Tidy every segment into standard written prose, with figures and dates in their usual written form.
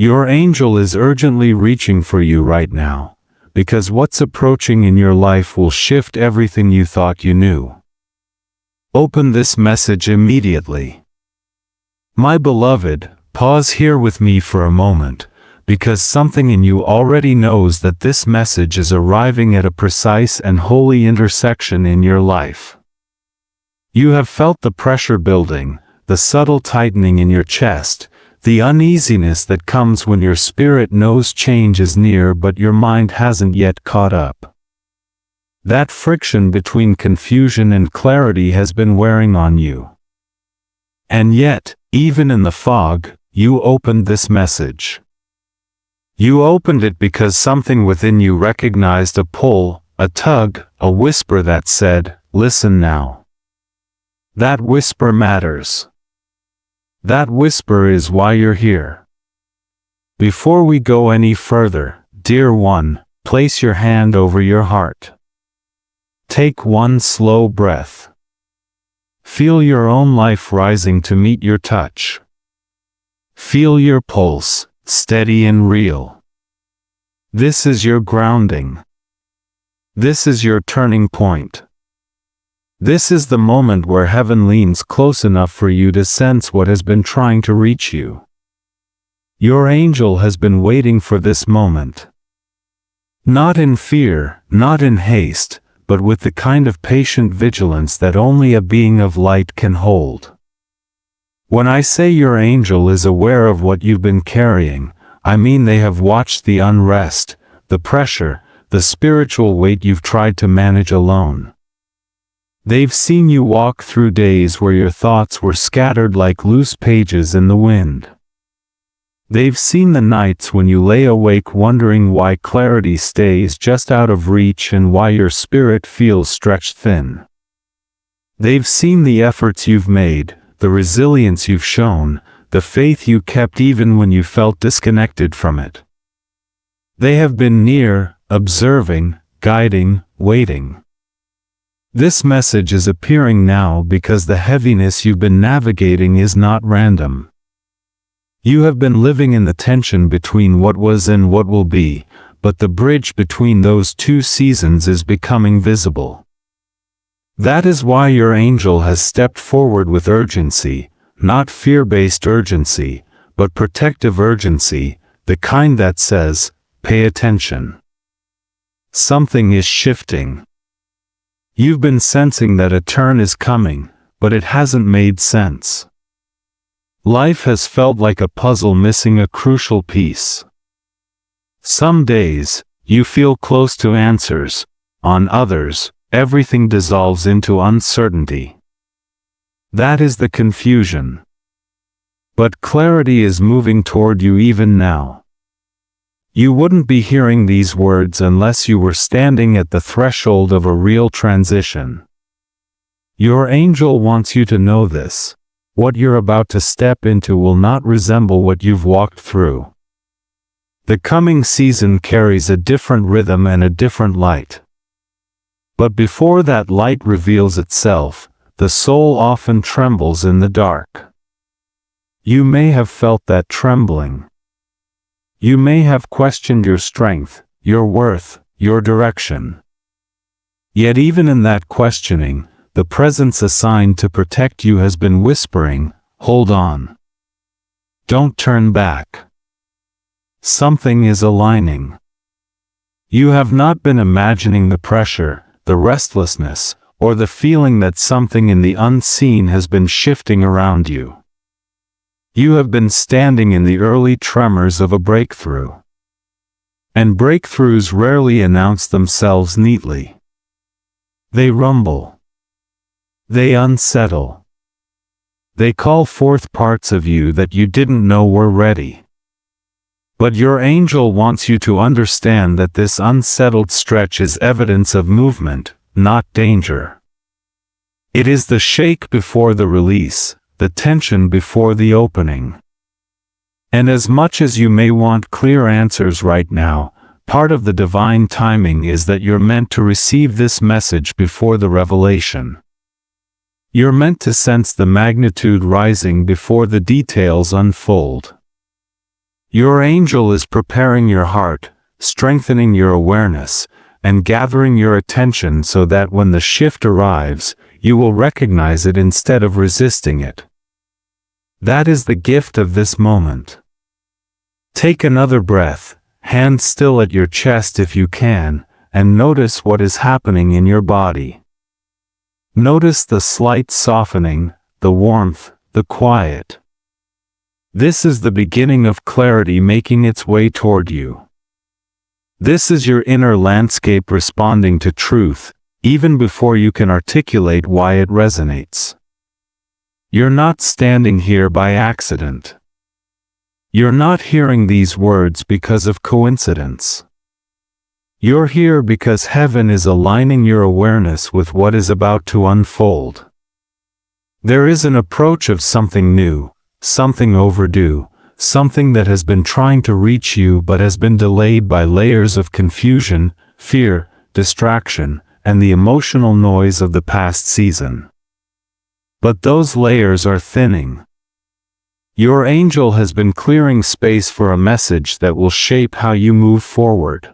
Your angel is urgently reaching for you right now, because what's approaching in your life will shift everything you thought you knew. Open this message immediately. My beloved, pause here with me for a moment, because something in you already knows that this message is arriving at a precise and holy intersection in your life. You have felt the pressure building, the subtle tightening in your chest, the uneasiness that comes when your spirit knows change is near but your mind hasn't yet caught up. That friction between confusion and clarity has been wearing on you. And yet, even in the fog, you opened this message. You opened it because something within you recognized a pull, a tug, a whisper that said, "Listen now." That whisper matters. That whisper is why you're here. Before we go any further, dear one, place your hand over your heart. Take one slow breath. Feel your own life rising to meet your touch. Feel your pulse, steady and real. This is your grounding. This is your turning point. This is the moment where heaven leans close enough for you to sense what has been trying to reach you. Your angel has been waiting for this moment. Not in fear, not in haste, but with the kind of patient vigilance that only a being of light can hold. When I say your angel is aware of what you've been carrying, I mean they have watched the unrest, the pressure, the spiritual weight you've tried to manage alone. They've seen you walk through days where your thoughts were scattered like loose pages in the wind. They've seen the nights when you lay awake wondering why clarity stays just out of reach and why your spirit feels stretched thin. They've seen the efforts you've made, the resilience you've shown, the faith you kept even when you felt disconnected from it. They have been near, observing, guiding, waiting. This message is appearing now because the heaviness you've been navigating is not random. You have been living in the tension between what was and what will be, but the bridge between those two seasons is becoming visible. That is why your angel has stepped forward with urgency, not fear-based urgency, but protective urgency, the kind that says, "Pay attention. Something is shifting." You've been sensing that a turn is coming, but it hasn't made sense. Life has felt like a puzzle missing a crucial piece. Some days, you feel close to answers. On others, everything dissolves into uncertainty. That is the confusion. But clarity is moving toward you even now. You wouldn't be hearing these words unless you were standing at the threshold of a real transition. Your angel wants you to know this. What you're about to step into will not resemble what you've walked through. The coming season carries a different rhythm and a different light. But before that light reveals itself, the soul often trembles in the dark. You may have felt that trembling. You may have questioned your strength, your worth, your direction. Yet even in that questioning, the presence assigned to protect you has been whispering, "Hold on. Don't turn back. Something is aligning." You have not been imagining the pressure, the restlessness, or the feeling that something in the unseen has been shifting around you. You have been standing in the early tremors of a breakthrough. And breakthroughs rarely announce themselves neatly. They rumble. They unsettle. They call forth parts of you that you didn't know were ready. But your angel wants you to understand that this unsettled stretch is evidence of movement, not danger. It is the shake before the release, the tension before the opening. And as much as you may want clear answers right now, part of the divine timing is that you're meant to receive this message before the revelation. You're meant to sense the magnitude rising before the details unfold. Your angel is preparing your heart, strengthening your awareness, and gathering your attention so that when the shift arrives, you will recognize it instead of resisting it. That is the gift of this moment. Take another breath, hand still at your chest if you can, and notice what is happening in your body. Notice the slight softening, the warmth, the quiet. This is the beginning of clarity making its way toward you. This is your inner landscape responding to truth, even before you can articulate why it resonates. You're not standing here by accident. You're not hearing these words because of coincidence. You're here because heaven is aligning your awareness with what is about to unfold. There is an approach of something new, something overdue, something that has been trying to reach you but has been delayed by layers of confusion, fear, distraction, and the emotional noise of the past season. But those layers are thinning. Your angel has been clearing space for a message that will shape how you move forward.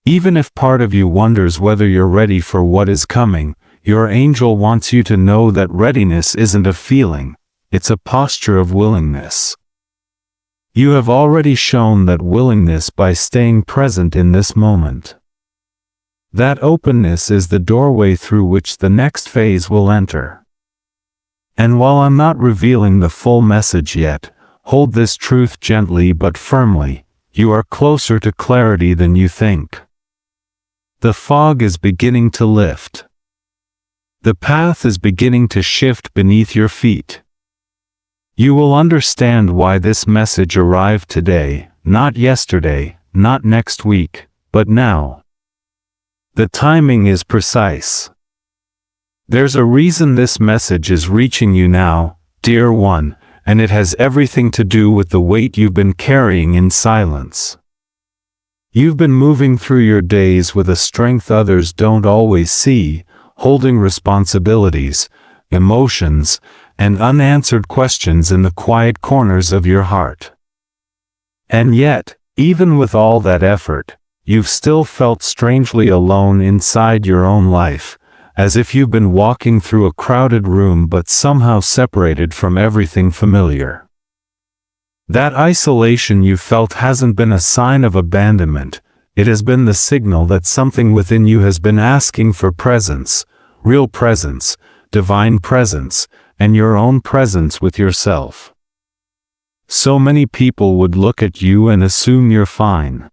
Even if part of you wonders whether you're ready for what is coming, your angel wants you to know that readiness isn't a feeling, it's a posture of willingness. You have already shown that willingness by staying present in this moment. That openness is the doorway through which the next phase will enter. And while I'm not revealing the full message yet, hold this truth gently but firmly: you are closer to clarity than you think. The fog is beginning to lift. The path is beginning to shift beneath your feet. You will understand why this message arrived today, not yesterday, not next week, but now. The timing is precise. There's a reason this message is reaching you now, dear one, and it has everything to do with the weight you've been carrying in silence. You've been moving through your days with a strength others don't always see, holding responsibilities, emotions, and unanswered questions in the quiet corners of your heart. And yet, even with all that effort, you've still felt strangely alone inside your own life, as if you've been walking through a crowded room but somehow separated from everything familiar. That isolation you felt hasn't been a sign of abandonment, it has been the signal that something within you has been asking for presence, real presence, divine presence, and your own presence with yourself. So many people would look at you and assume you're fine.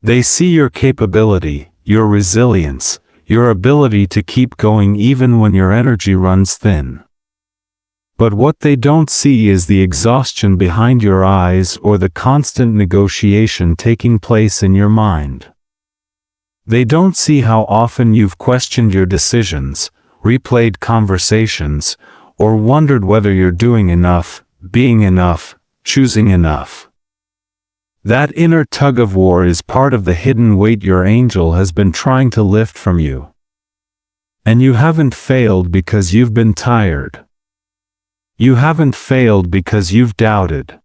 They see your capability, your resilience, your ability to keep going even when your energy runs thin. But what they don't see is the exhaustion behind your eyes or the constant negotiation taking place in your mind. They don't see how often you've questioned your decisions, replayed conversations, or wondered whether you're doing enough, being enough, choosing enough. That inner tug-of-war is part of the hidden weight your angel has been trying to lift from you. And you haven't failed because you've been tired. You haven't failed because you've doubted.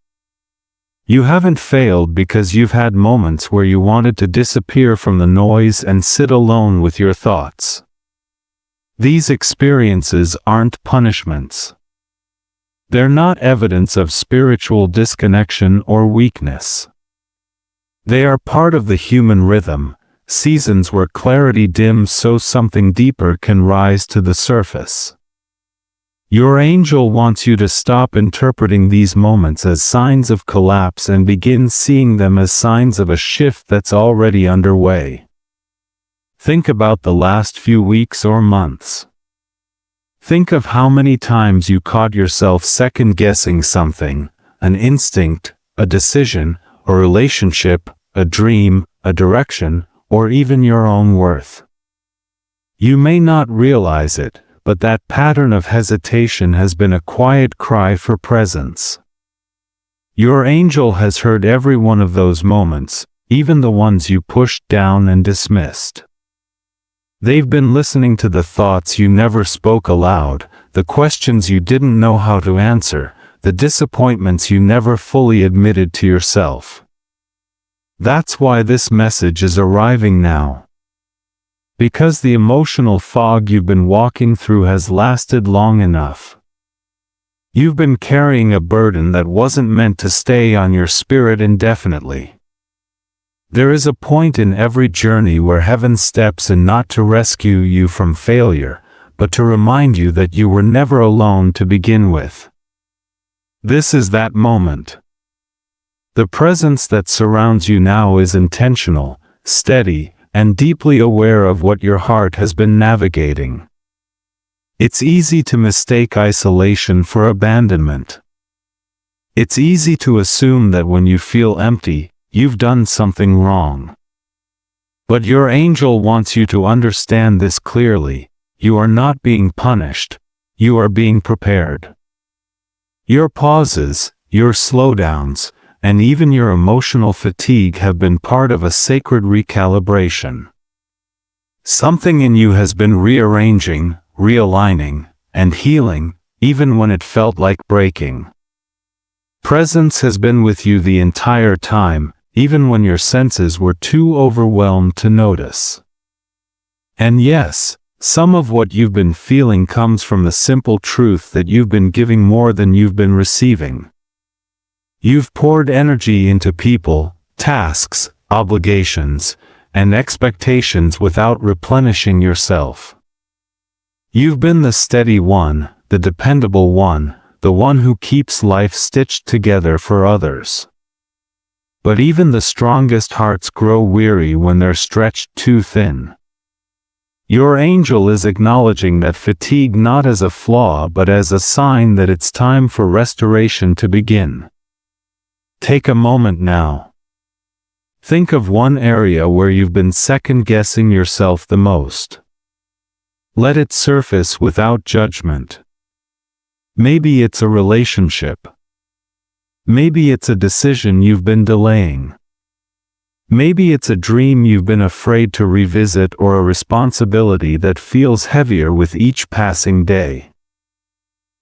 You haven't failed because you've had moments where you wanted to disappear from the noise and sit alone with your thoughts. These experiences aren't punishments. They're not evidence of spiritual disconnection or weakness. They are part of the human rhythm, seasons where clarity dims so something deeper can rise to the surface. Your angel wants you to stop interpreting these moments as signs of collapse and begin seeing them as signs of a shift that's already underway. Think about the last few weeks or months. Think of how many times you caught yourself second-guessing something, an instinct, a decision, a relationship, a dream, a direction, or even your own worth. You may not realize it, but that pattern of hesitation has been a quiet cry for presence. Your angel has heard every one of those moments, even the ones you pushed down and dismissed. They've been listening to the thoughts you never spoke aloud, the questions you didn't know how to answer, the disappointments you never fully admitted to yourself. That's why this message is arriving now. Because the emotional fog you've been walking through has lasted long enough. You've been carrying a burden that wasn't meant to stay on your spirit indefinitely. There is a point in every journey where heaven steps in not to rescue you from failure, but to remind you that you were never alone to begin with. This is that moment. The presence that surrounds you now is intentional, steady, and deeply aware of what your heart has been navigating. It's easy to mistake isolation for abandonment. It's easy to assume that when you feel empty, you've done something wrong. But your angel wants you to understand this clearly. You are not being punished. You are being prepared. Your pauses, your slowdowns, and even your emotional fatigue have been part of a sacred recalibration. Something in you has been rearranging, realigning, and healing, even when it felt like breaking. Presence has been with you the entire time, even when your senses were too overwhelmed to notice. And yes, some of what you've been feeling comes from the simple truth that you've been giving more than you've been receiving. You've poured energy into people, tasks, obligations, and expectations without replenishing yourself. You've been the steady one, the dependable one, the one who keeps life stitched together for others. But even the strongest hearts grow weary when they're stretched too thin. Your angel is acknowledging that fatigue not as a flaw but as a sign that it's time for restoration to begin. Take a moment now. Think of one area where you've been second-guessing yourself the most. Let it surface without judgment. Maybe it's a relationship. Maybe it's a decision you've been delaying. Maybe it's a dream you've been afraid to revisit or a responsibility that feels heavier with each passing day.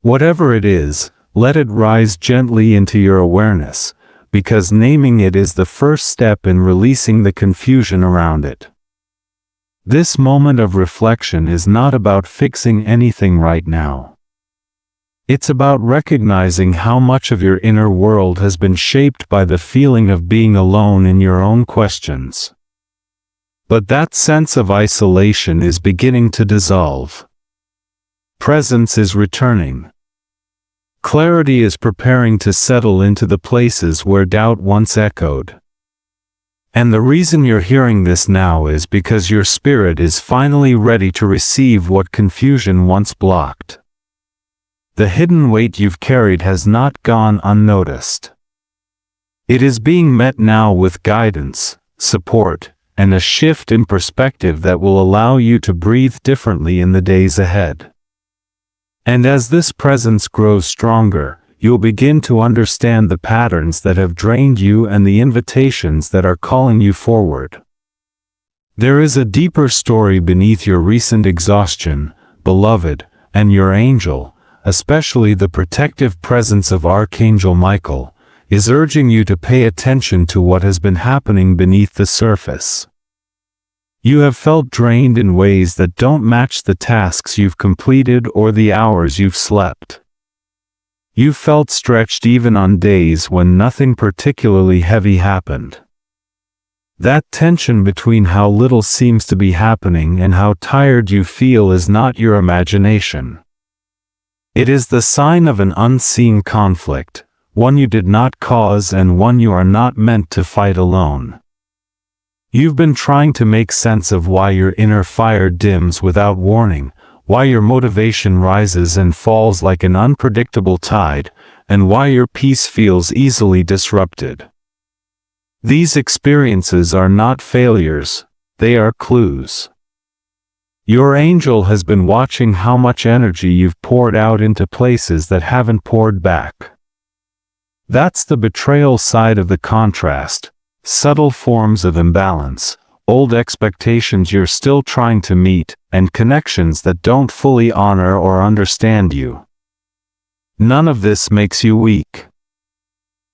Whatever it is, let it rise gently into your awareness, because naming it is the first step in releasing the confusion around it. This moment of reflection is not about fixing anything right now. It's about recognizing how much of your inner world has been shaped by the feeling of being alone in your own questions. But that sense of isolation is beginning to dissolve. Presence is returning. Clarity is preparing to settle into the places where doubt once echoed. And the reason you're hearing this now is because your spirit is finally ready to receive what confusion once blocked. The hidden weight you've carried has not gone unnoticed. It is being met now with guidance, support, and a shift in perspective that will allow you to breathe differently in the days ahead. And as this presence grows stronger, you'll begin to understand the patterns that have drained you and the invitations that are calling you forward. There is a deeper story beneath your recent exhaustion, beloved, and your angel, especially the protective presence of Archangel Michael, is urging you to pay attention to what has been happening beneath the surface. You have felt drained in ways that don't match the tasks you've completed or the hours you've slept. You've felt stretched even on days when nothing particularly heavy happened. That tension between how little seems to be happening and how tired you feel is not your imagination. It is the sign of an unseen conflict, one you did not cause and one you are not meant to fight alone. You've been trying to make sense of why your inner fire dims without warning, why your motivation rises and falls like an unpredictable tide, and why your peace feels easily disrupted. These experiences are not failures, they are clues. Your angel has been watching how much energy you've poured out into places that haven't poured back. That's the betrayal side of the contrast, subtle forms of imbalance, old expectations you're still trying to meet, and connections that don't fully honor or understand you. None of this makes you weak.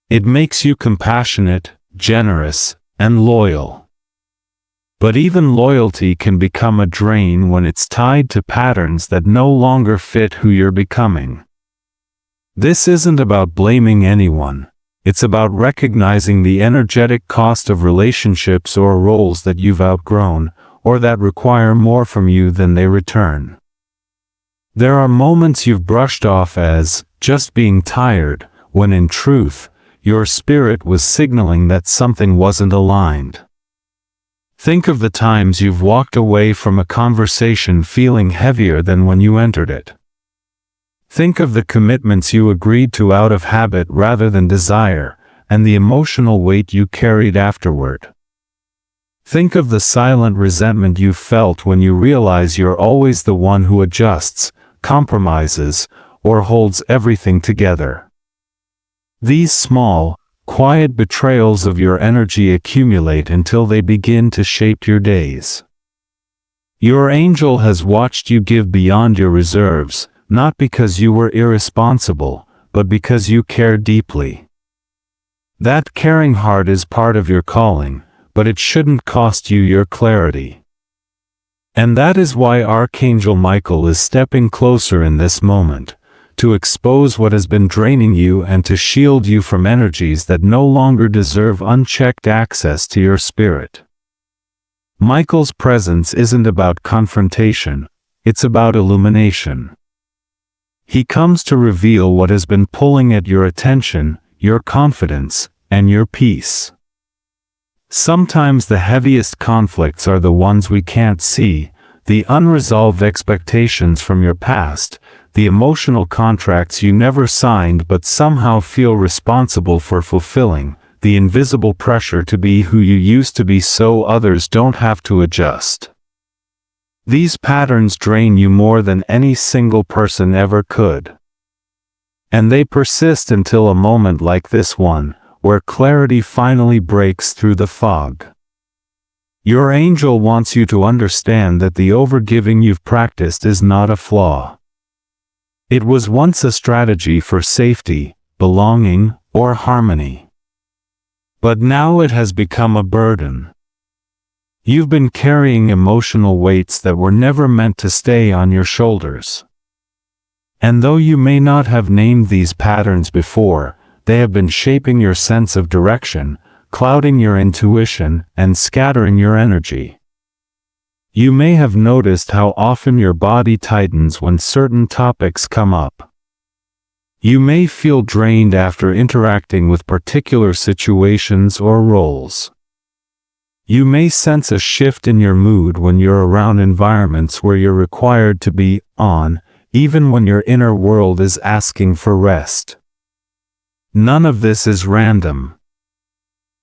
It makes you compassionate, generous, and loyal. But even loyalty can become a drain when it's tied to patterns that no longer fit who you're becoming. This isn't about blaming anyone. It's about recognizing the energetic cost of relationships or roles that you've outgrown, or that require more from you than they return. There are moments you've brushed off as just being tired, when in truth, your spirit was signaling that something wasn't aligned. Think of the times you've walked away from a conversation feeling heavier than when you entered it. Think of the commitments you agreed to out of habit rather than desire, and the emotional weight you carried afterward. Think of the silent resentment you felt when you realize you're always the one who adjusts, compromises, or holds everything together. These small, quiet betrayals of your energy accumulate until they begin to shape your days. Your angel has watched you give beyond your reserves, not because you were irresponsible, but because you care deeply. That caring heart is part of your calling, but it shouldn't cost you your clarity. And that is why Archangel Michael is stepping closer in this moment, to expose what has been draining you and to shield you from energies that no longer deserve unchecked access to your spirit. Michael's presence isn't about confrontation, it's about illumination. He comes to reveal what has been pulling at your attention, your confidence, and your peace. Sometimes the heaviest conflicts are the ones we can't see, the unresolved expectations from your past, the emotional contracts you never signed but somehow feel responsible for fulfilling, the invisible pressure to be who you used to be so others don't have to adjust. These patterns drain you more than any single person ever could. And they persist until a moment like this one, where clarity finally breaks through the fog. Your angel wants you to understand that the overgiving you've practiced is not a flaw. It was once a strategy for safety, belonging, or harmony. But now it has become a burden. You've been carrying emotional weights that were never meant to stay on your shoulders. And though you may not have named these patterns before, they have been shaping your sense of direction, clouding your intuition, and scattering your energy. You may have noticed how often your body tightens when certain topics come up. You may feel drained after interacting with particular situations or roles. You may sense a shift in your mood when you're around environments where you're required to be on, even when your inner world is asking for rest. None of this is random.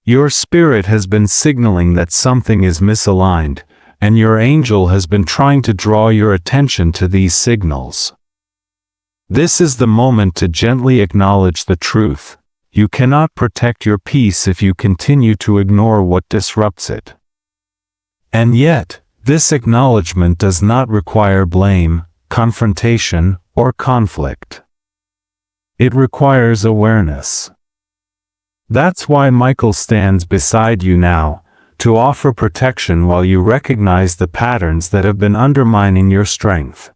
Your spirit has been signaling that something is misaligned, and your angel has been trying to draw your attention to these signals. This is the moment to gently acknowledge the truth. You cannot protect your peace if you continue to ignore what disrupts it. And yet, this acknowledgement does not require blame, confrontation, or conflict. It requires awareness. That's why Michael stands beside you now, to offer protection while you recognize the patterns that have been undermining your strength.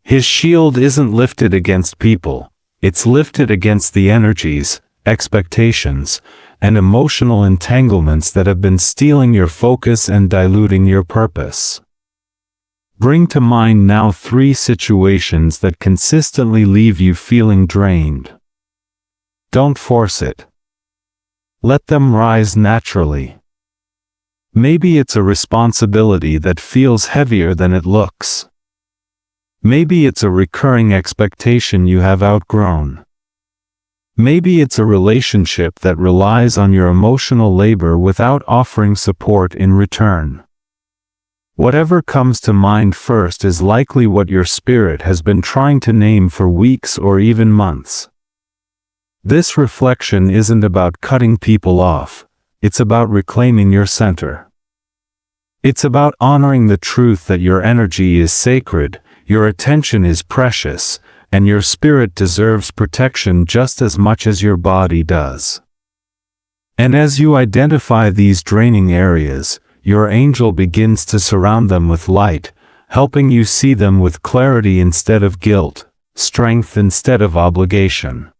His shield isn't lifted against people, it's lifted against the energies, expectations, and emotional entanglements that have been stealing your focus and diluting your purpose. Bring to mind now 3 situations that consistently leave you feeling drained. Don't force it. Let them rise naturally. Maybe it's a responsibility that feels heavier than it looks. Maybe it's a recurring expectation you have outgrown. Maybe it's a relationship that relies on your emotional labor without offering support in return. Whatever comes to mind first is likely what your spirit has been trying to name for weeks or even months. This reflection isn't about cutting people off, it's about reclaiming your center. It's about honoring the truth that your energy is sacred, your attention is precious, and your spirit deserves protection just as much as your body does. And as you identify these draining areas, your angel begins to surround them with light, helping you see them with clarity instead of guilt, strength instead of obligation.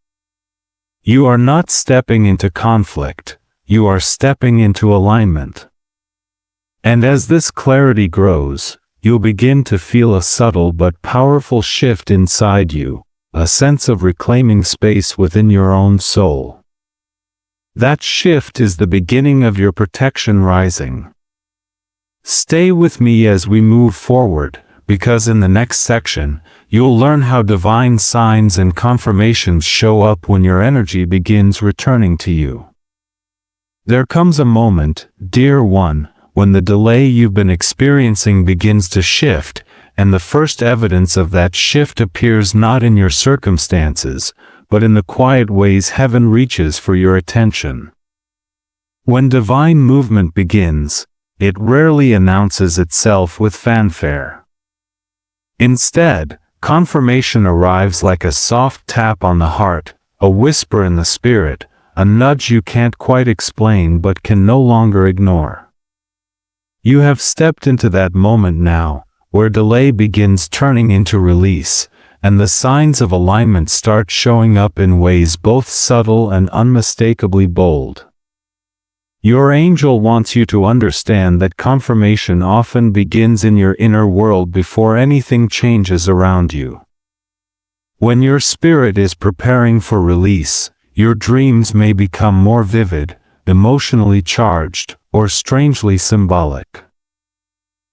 You are not stepping into conflict, you are stepping into alignment. And as this clarity grows, you'll begin to feel a subtle but powerful shift inside you, a sense of reclaiming space within your own soul. That shift is the beginning of your protection rising. Stay with me as we move forward, because in the next section, you'll learn how divine signs and confirmations show up when your energy begins returning to you. There comes a moment, dear one, when the delay you've been experiencing begins to shift, and the first evidence of that shift appears not in your circumstances, but in the quiet ways heaven reaches for your attention. When divine movement begins, it rarely announces itself with fanfare. Instead, confirmation arrives like a soft tap on the heart, a whisper in the spirit, a nudge you can't quite explain but can no longer ignore. You have stepped into that moment now, where delay begins turning into release, and the signs of alignment start showing up in ways both subtle and unmistakably bold. Your angel wants you to understand that confirmation often begins in your inner world before anything changes around you. When your spirit is preparing for release, your dreams may become more vivid, emotionally charged, or strangely symbolic.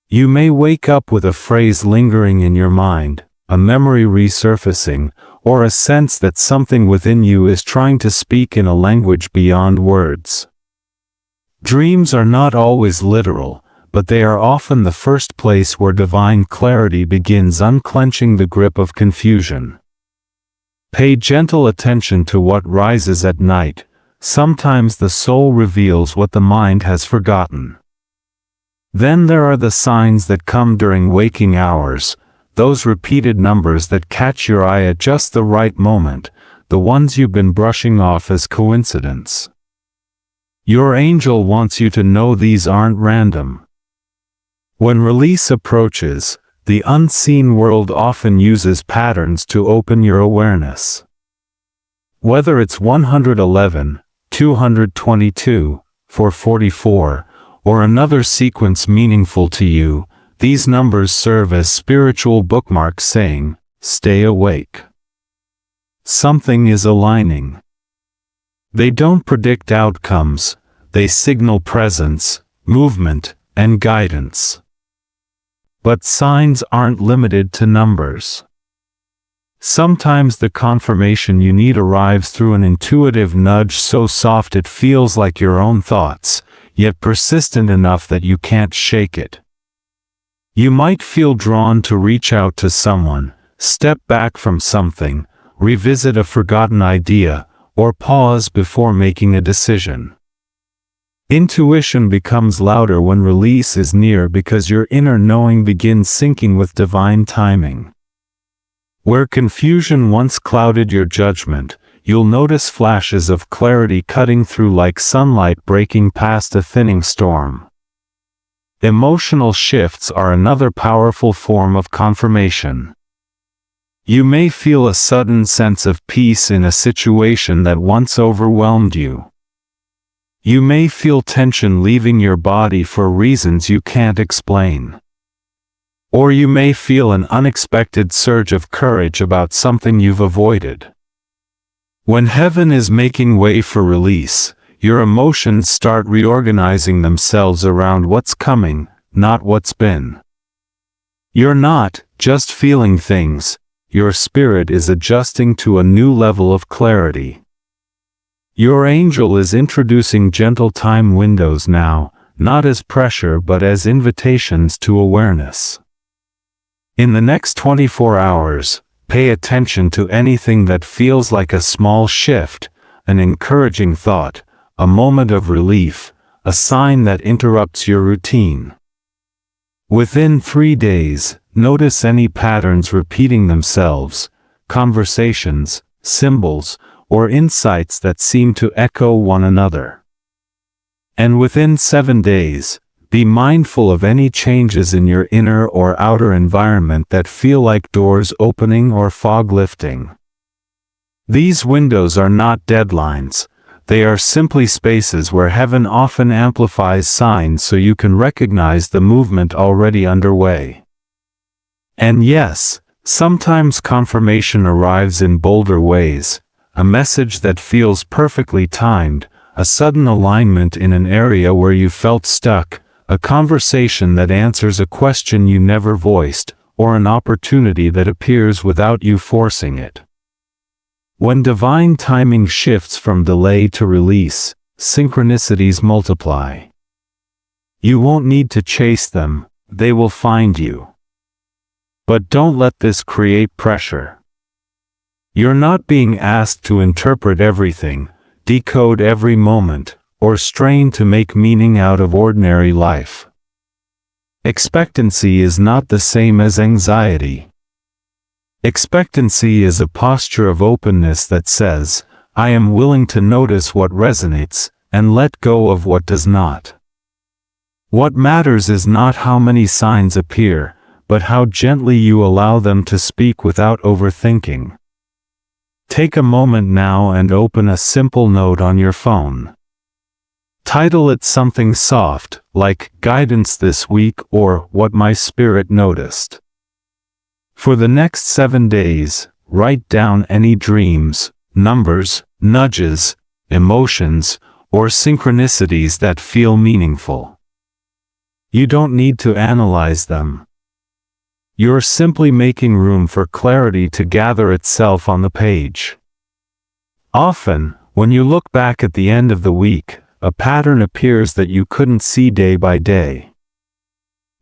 You may wake up with a phrase lingering in your mind, a memory resurfacing, or a sense that something within you is trying to speak in a language beyond words. Dreams are not always literal, but they are often the first place where divine clarity begins unclenching the grip of confusion. Pay gentle attention to what rises at night. Sometimes the soul reveals what the mind has forgotten. Then there are the signs that come during waking hours, those repeated numbers that catch your eye at just the right moment, the ones you've been brushing off as coincidence. Your angel wants you to know these aren't random. When release approaches, the unseen world often uses patterns to open your awareness. Whether it's 111, 222, 444, or another sequence meaningful to you, these numbers serve as spiritual bookmarks saying, "Stay awake." Something is aligning. They don't predict outcomes, they signal presence, movement, and guidance. But signs aren't limited to numbers. Sometimes the confirmation you need arrives through an intuitive nudge so soft it feels like your own thoughts, yet persistent enough that you can't shake it. You might feel drawn to reach out to someone, step back from something, revisit a forgotten idea, or pause before making a decision. Intuition becomes louder when release is near because your inner knowing begins syncing with divine timing. Where confusion once clouded your judgment, you'll notice flashes of clarity cutting through like sunlight breaking past a thinning storm. Emotional shifts are another powerful form of confirmation. You may feel a sudden sense of peace in a situation that once overwhelmed you. You may feel tension leaving your body for reasons you can't explain. Or you may feel an unexpected surge of courage about something you've avoided. When heaven is making way for release, your emotions start reorganizing themselves around what's coming, not what's been. You're not just feeling things, your spirit is adjusting to a new level of clarity. Your angel is introducing gentle time windows now, not as pressure but as invitations to awareness. In the next 24 hours, pay attention to anything that feels like a small shift, an encouraging thought, a moment of relief, a sign that interrupts your routine. Within 3 days, notice any patterns repeating themselves, conversations, symbols, or insights that seem to echo one another. And within 7 days, be mindful of any changes in your inner or outer environment that feel like doors opening or fog lifting. These windows are not deadlines. They are simply spaces where heaven often amplifies signs so you can recognize the movement already underway. And yes, sometimes confirmation arrives in bolder ways, a message that feels perfectly timed, a sudden alignment in an area where you felt stuck, a conversation that answers a question you never voiced, or an opportunity that appears without you forcing it. When divine timing shifts from delay to release, synchronicities multiply. You won't need to chase them, they will find you. But don't let this create pressure. You're not being asked to interpret everything, decode every moment, or strain to make meaning out of ordinary life. Expectancy is not the same as anxiety. Expectancy is a posture of openness that says, I am willing to notice what resonates, and let go of what does not. What matters is not how many signs appear, but how gently you allow them to speak without overthinking. Take a moment now and open a simple note on your phone. Title it something soft, like Guidance This Week or What My Spirit Noticed. For the next 7 days, write down any dreams, numbers, nudges, emotions, or synchronicities that feel meaningful. You don't need to analyze them. You're simply making room for clarity to gather itself on the page. Often, when you look back at the end of the week, a pattern appears that you couldn't see day by day.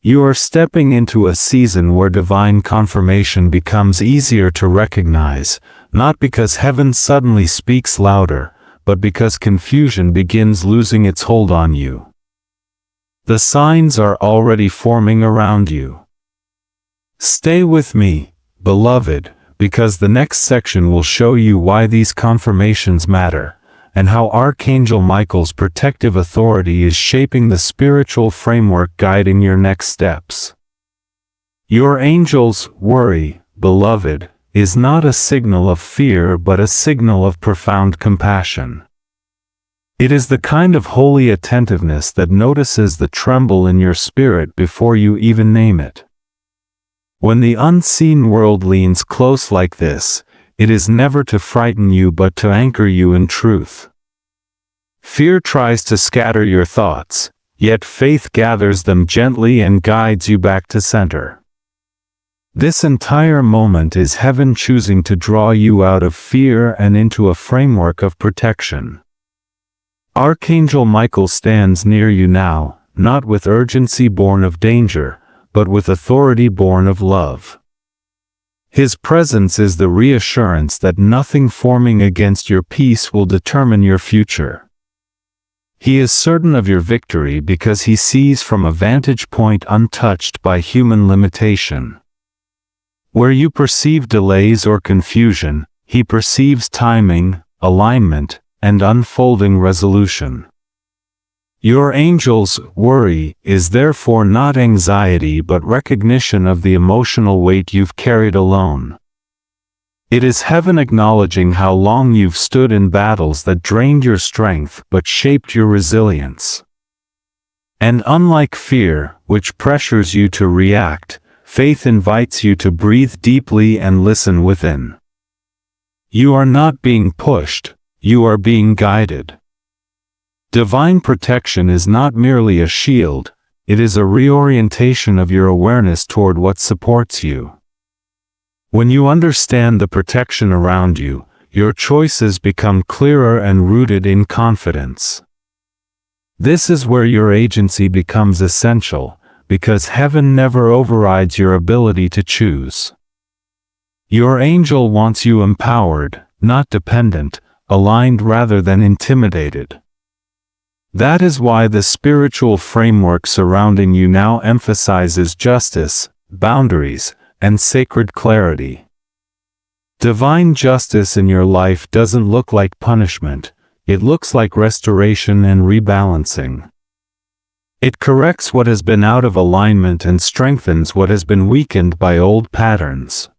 You are stepping into a season where divine confirmation becomes easier to recognize, not because heaven suddenly speaks louder, but because confusion begins losing its hold on you. The signs are already forming around you. Stay with me, beloved, because the next section will show you why these confirmations matter, and how Archangel Michael's protective authority is shaping the spiritual framework guiding your next steps. Your angel's worry, beloved, is not a signal of fear but a signal of profound compassion. It is the kind of holy attentiveness that notices the tremble in your spirit before you even name it. When the unseen world leans close like this, it is never to frighten you but to anchor you in truth. Fear tries to scatter your thoughts, yet faith gathers them gently and guides you back to center. This entire moment is heaven choosing to draw you out of fear and into a framework of protection. Archangel Michael stands near you now, not with urgency born of danger, but with authority born of love. His presence is the reassurance that nothing forming against your peace will determine your future. He is certain of your victory because he sees from a vantage point untouched by human limitation. Where you perceive delays or confusion, he perceives timing, alignment, and unfolding resolution. Your angel's worry is therefore not anxiety but recognition of the emotional weight you've carried alone. It is heaven acknowledging how long you've stood in battles that drained your strength but shaped your resilience. And unlike fear, which pressures you to react, faith invites you to breathe deeply and listen within. You are not being pushed, you are being guided. Divine protection is not merely a shield, it is a reorientation of your awareness toward what supports you. When you understand the protection around you, your choices become clearer and rooted in confidence. This is where your agency becomes essential, because heaven never overrides your ability to choose. Your angel wants you empowered, not dependent, aligned rather than intimidated. That is why the spiritual framework surrounding you now emphasizes justice, boundaries, and sacred clarity. Divine justice in your life doesn't look like punishment, it looks like restoration and rebalancing. It corrects what has been out of alignment and strengthens what has been weakened by old patterns.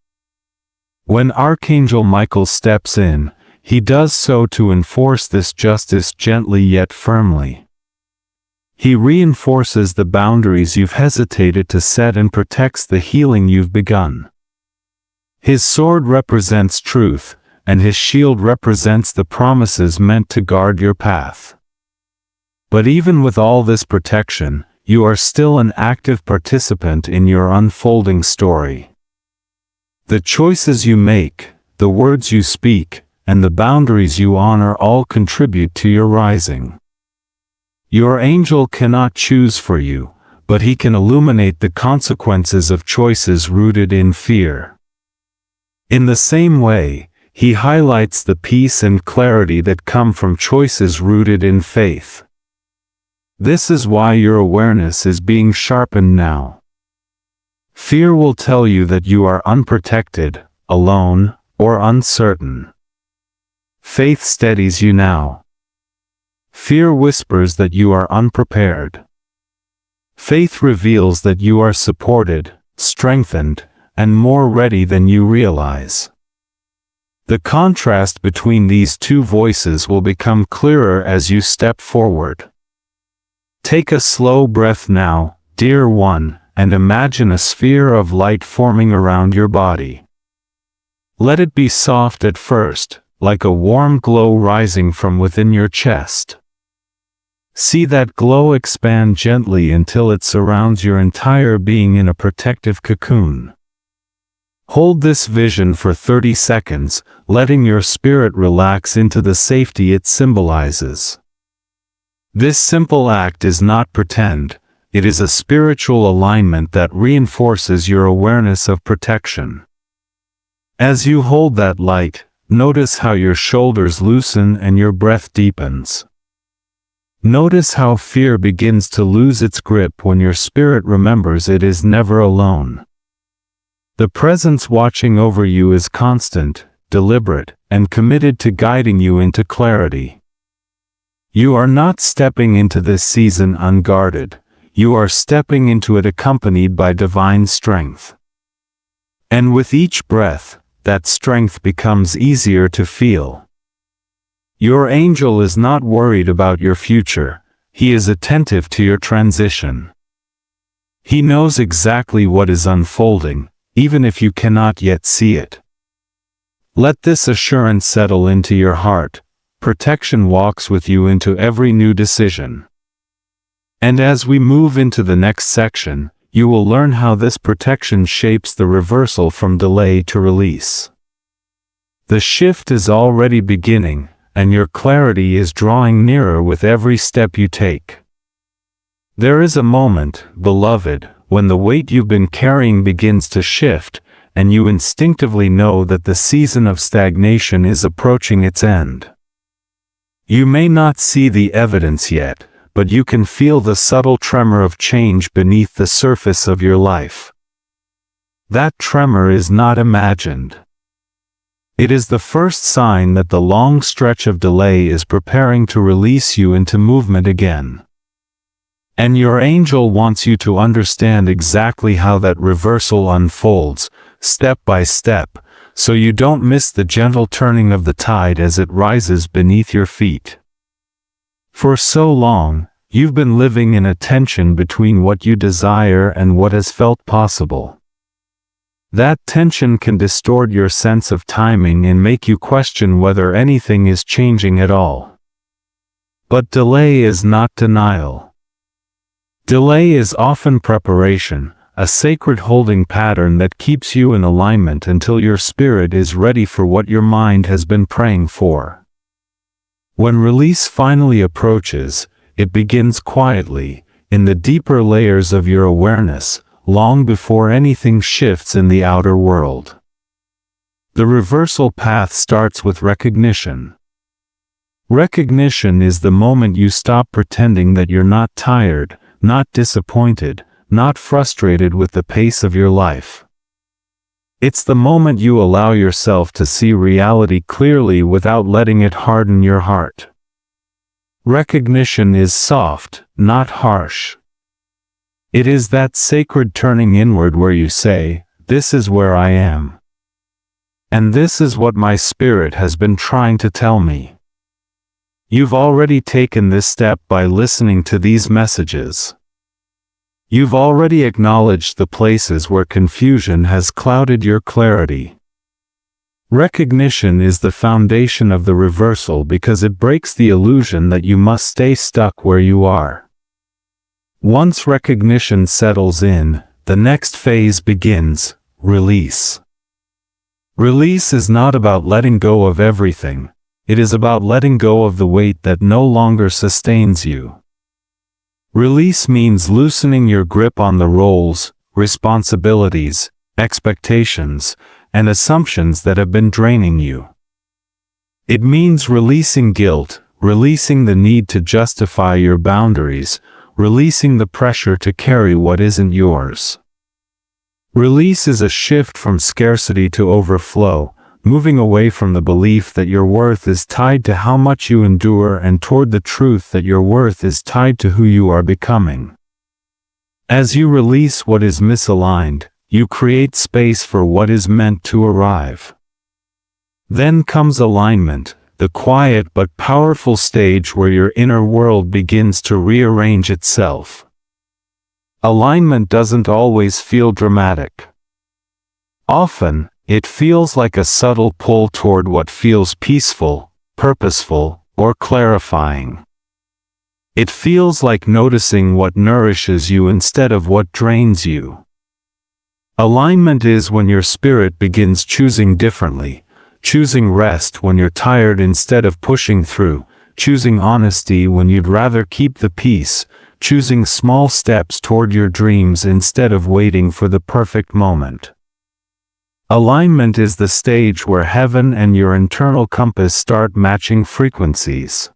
When Archangel Michael steps in, he does so to enforce this justice gently yet firmly. He reinforces the boundaries you've hesitated to set and protects the healing you've begun. His sword represents truth, and his shield represents the promises meant to guard your path. But even with all this protection, you are still an active participant in your unfolding story. The choices you make, the words you speak, and the boundaries you honor all contribute to your rising. Your angel cannot choose for you, but he can illuminate the consequences of choices rooted in fear. In the same way, he highlights the peace and clarity that come from choices rooted in faith. This is why your awareness is being sharpened now. Fear will tell you that you are unprotected, alone, or uncertain. Faith steadies you now. Fear whispers that you are unprepared. Faith reveals that you are supported, strengthened, and more ready than you realize. The contrast between these two voices will become clearer as you step forward. Take a slow breath now, dear one, and imagine a sphere of light forming around your body. Let it be soft at first, like a warm glow rising from within your chest. See that glow expand gently until it surrounds your entire being in a protective cocoon. Hold this vision for 30 seconds, letting your spirit relax into the safety it symbolizes. This simple act is not pretend, it is a spiritual alignment that reinforces your awareness of protection. As you hold that light, notice how your shoulders loosen and your breath deepens. Notice how fear begins to lose its grip when your spirit remembers it is never alone. The presence watching over you is constant, deliberate, and committed to guiding you into clarity. You are not stepping into this season unguarded, you are stepping into it accompanied by divine strength. And with each breath, that strength becomes easier to feel. Your angel is not worried about your future, he is attentive to your transition. He knows exactly what is unfolding, even if you cannot yet see it. Let this assurance settle into your heart. Protection walks with you into every new decision. And as we move into the next section, you will learn how this protection shapes the reversal from delay to release. The shift is already beginning, and your clarity is drawing nearer with every step you take. There is a moment, beloved, when the weight you've been carrying begins to shift, and you instinctively know that the season of stagnation is approaching its end. You may not see the evidence yet, but you can feel the subtle tremor of change beneath the surface of your life. That tremor is not imagined. It is the first sign that the long stretch of delay is preparing to release you into movement again. And your angel wants you to understand exactly how that reversal unfolds, step by step, so you don't miss the gentle turning of the tide as it rises beneath your feet. For so long, you've been living in a tension between what you desire and what has felt possible. That tension can distort your sense of timing and make you question whether anything is changing at all. But delay is not denial. Delay is often preparation, a sacred holding pattern that keeps you in alignment until your spirit is ready for what your mind has been praying for. When release finally approaches, it begins quietly, in the deeper layers of your awareness, long before anything shifts in the outer world. The reversal path starts with recognition. Recognition is the moment you stop pretending that you're not tired, not disappointed, not frustrated with the pace of your life. It's the moment you allow yourself to see reality clearly without letting it harden your heart. Recognition is soft, not harsh. It is that sacred turning inward where you say, "This is where I am. And this is what my spirit has been trying to tell me." You've already taken this step by listening to these messages. You've already acknowledged the places where confusion has clouded your clarity. Recognition is the foundation of the reversal because it breaks the illusion that you must stay stuck where you are. Once recognition settles in, the next phase begins: release. Release is not about letting go of everything. It is about letting go of the weight that no longer sustains you. Release means loosening your grip on the roles, responsibilities, expectations, and assumptions that have been draining you. It means releasing guilt, releasing the need to justify your boundaries, releasing the pressure to carry what isn't yours. Release is a shift from scarcity to overflow, moving away from the belief that your worth is tied to how much you endure and toward the truth that your worth is tied to who you are becoming. As you release what is misaligned, you create space for what is meant to arrive. Then comes alignment, the quiet but powerful stage where your inner world begins to rearrange itself. Alignment doesn't always feel dramatic. Often, it feels like a subtle pull toward what feels peaceful, purposeful, or clarifying. It feels like noticing what nourishes you instead of what drains you. Alignment is when your spirit begins choosing differently, choosing rest when you're tired instead of pushing through, choosing honesty when you'd rather keep the peace, choosing small steps toward your dreams instead of waiting for the perfect moment. Alignment is the stage where heaven and your internal compass start matching frequencies.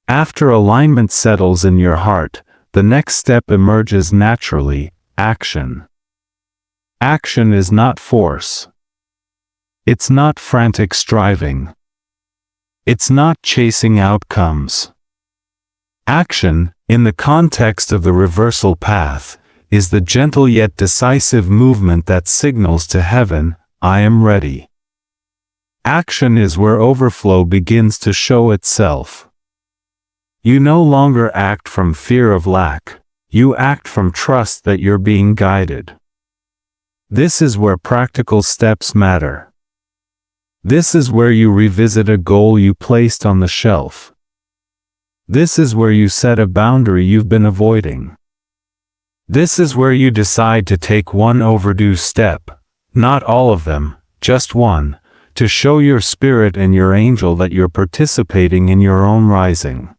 After alignment settles in your heart, the next step emerges naturally: action. Action is not force. It's not frantic striving. It's not chasing outcomes. Action, in the context of the reversal path, is the gentle yet decisive movement that signals to heaven, "I am ready." Action is where overflow begins to show itself. You no longer act from fear of lack, you act from trust that you're being guided. This is where practical steps matter. This is where you revisit a goal you placed on the shelf. This is where you set a boundary you've been avoiding. This is where you decide to take one overdue step, not all of them, just one, to show your spirit and your angel that you're participating in your own rising.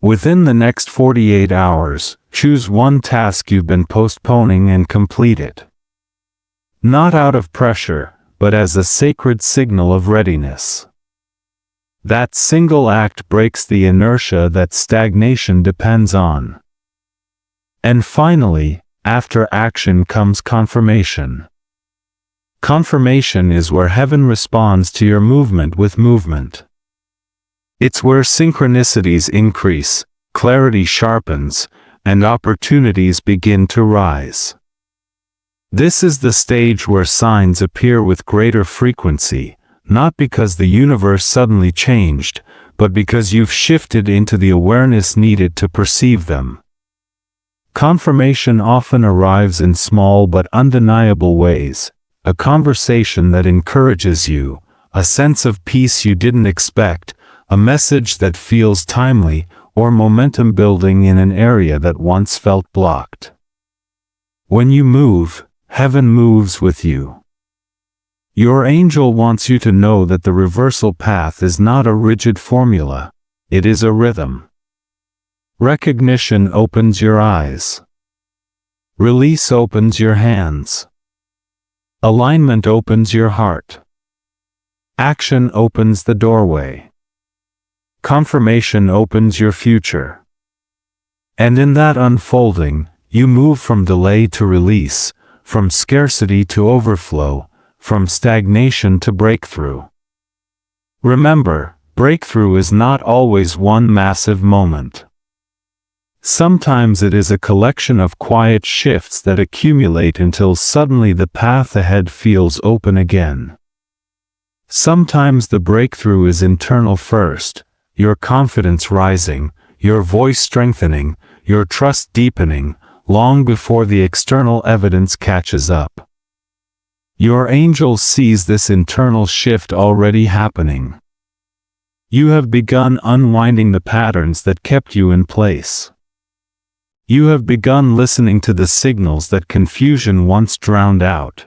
Within the next 48 hours, choose one task you've been postponing and complete it. Not out of pressure, but as a sacred signal of readiness. That single act breaks the inertia that stagnation depends on. And finally, after action comes confirmation. Confirmation is where heaven responds to your movement with movement. It's where synchronicities increase, clarity sharpens, and opportunities begin to rise. This is the stage where signs appear with greater frequency, not because the universe suddenly changed, but because you've shifted into the awareness needed to perceive them. Confirmation often arrives in small but undeniable ways: a conversation that encourages you, a sense of peace you didn't expect, a message that feels timely, or momentum building in an area that once felt blocked. When you move, heaven moves with you. Your angel wants you to know that the reversal path is not a rigid formula, it is a rhythm. Recognition opens your eyes. Release opens your hands. Alignment opens your heart. Action opens the doorway. Confirmation opens your future. And in that unfolding, you move from delay to release, from scarcity to overflow, from stagnation to breakthrough. Remember, breakthrough is not always one massive moment. Sometimes it is a collection of quiet shifts that accumulate until suddenly the path ahead feels open again. Sometimes the breakthrough is internal first, your confidence rising, your voice strengthening, your trust deepening, long before the external evidence catches up. Your angel sees this internal shift already happening. You have begun unwinding the patterns that kept you in place. You have begun listening to the signals that confusion once drowned out.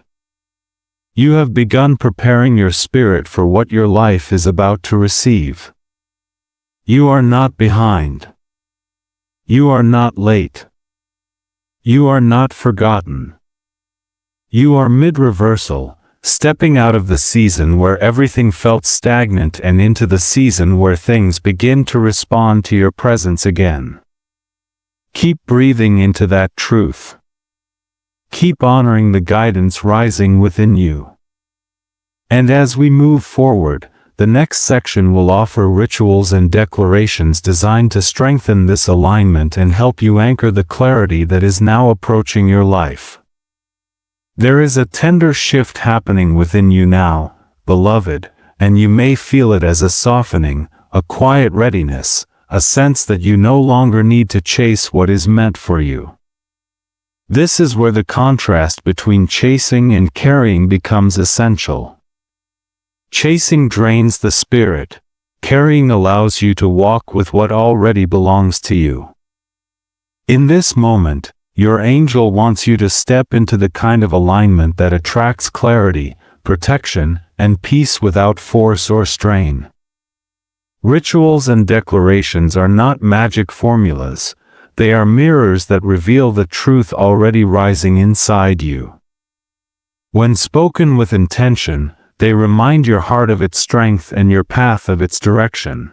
You have begun preparing your spirit for what your life is about to receive. You are not behind. You are not late. You are not forgotten. You are mid-reversal, stepping out of the season where everything felt stagnant and into the season where things begin to respond to your presence again. Keep breathing into that truth. Keep honoring the guidance rising within you. And as we move forward, the next section will offer rituals and declarations designed to strengthen this alignment and help you anchor the clarity that is now approaching your life. There is a tender shift happening within you now, beloved, and you may feel it as a softening, a quiet readiness, a sense that you no longer need to chase what is meant for you. This is where the contrast between chasing and carrying becomes essential. Chasing drains the spirit, carrying allows you to walk with what already belongs to you. In this moment, your angel wants you to step into the kind of alignment that attracts clarity, protection, and peace without force or strain. Rituals and declarations are not magic formulas, they are mirrors that reveal the truth already rising inside you. When spoken with intention, they remind your heart of its strength and your path of its direction.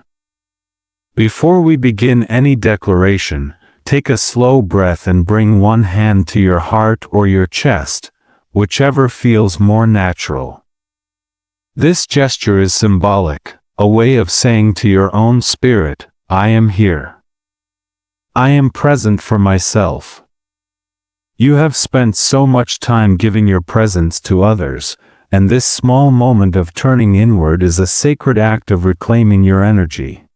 Before we begin any declaration, take a slow breath and bring one hand to your heart or your chest, whichever feels more natural. This gesture is symbolic, a way of saying to your own spirit, I am here. I am present for myself. You have spent so much time giving your presence to others, and this small moment of turning inward is a sacred act of reclaiming your energy.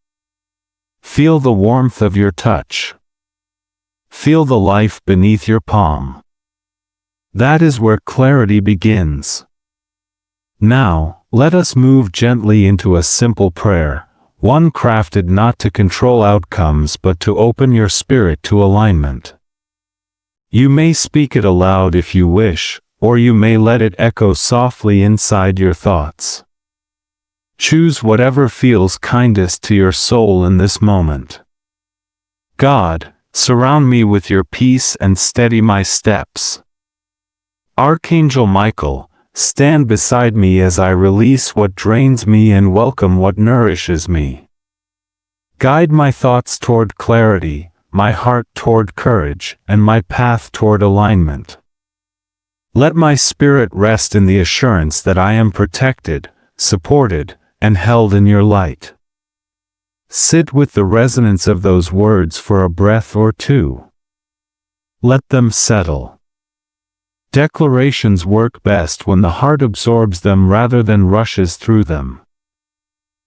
Feel the warmth of your touch. Feel the life beneath your palm. That is where clarity begins. Now, let us move gently into a simple prayer, one crafted not to control outcomes but to open your spirit to alignment. You may speak it aloud if you wish, or you may let it echo softly inside your thoughts. Choose whatever feels kindest to your soul in this moment. God, surround me with your peace and steady my steps. Archangel Michael, stand beside me as I release what drains me and welcome what nourishes me. Guide my thoughts toward clarity, my heart toward courage, and my path toward alignment. Let my spirit rest in the assurance that I am protected, supported, and held in your light. Sit with the resonance of those words for a breath or two. Let them settle. Declarations work best when the heart absorbs them rather than rushes through them.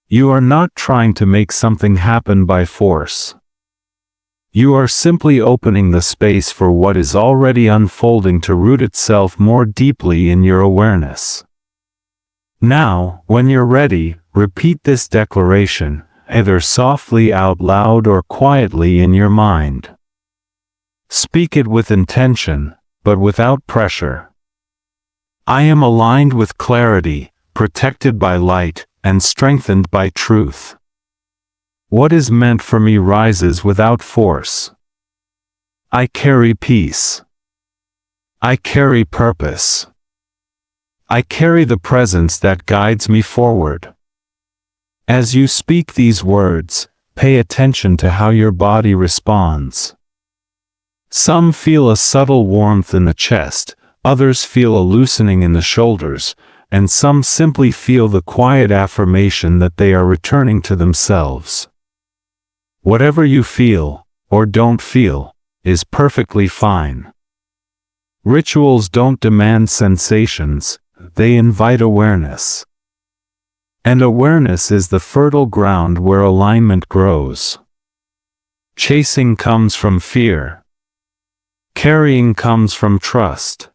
You are not trying to make something happen by force. You are simply opening the space for what is already unfolding to root itself more deeply in your awareness. Now, when you're ready, repeat this declaration, either softly out loud or quietly in your mind. Speak it with intention, but without pressure. I am aligned with clarity, protected by light, and strengthened by truth. What is meant for me rises without force. I carry peace. I carry purpose. I carry the presence that guides me forward. As you speak these words, pay attention to how your body responds. Some feel a subtle warmth in the chest, others feel a loosening in the shoulders, and some simply feel the quiet affirmation that they are returning to themselves. Whatever you feel, or don't feel, is perfectly fine. Rituals don't demand sensations, they invite awareness. And awareness is the fertile ground where alignment grows. Chasing comes from fear. Carrying comes from trust.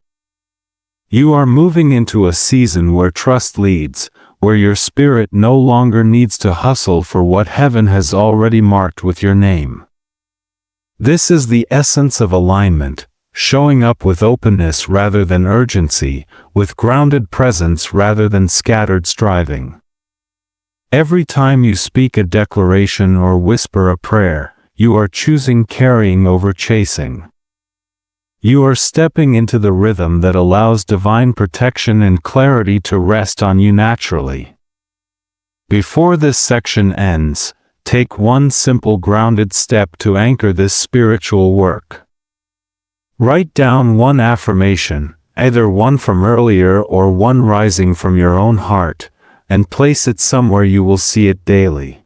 You are moving into a season where trust leads, where your spirit no longer needs to hustle for what heaven has already marked with your name. This is the essence of alignment, showing up with openness rather than urgency, with grounded presence rather than scattered striving. Every time you speak a declaration or whisper a prayer, you are choosing carrying over chasing. You are stepping into the rhythm that allows divine protection and clarity to rest on you naturally. Before this section ends, take one simple grounded step to anchor this spiritual work. Write down one affirmation, either one from earlier or one rising from your own heart, and place it somewhere you will see it daily.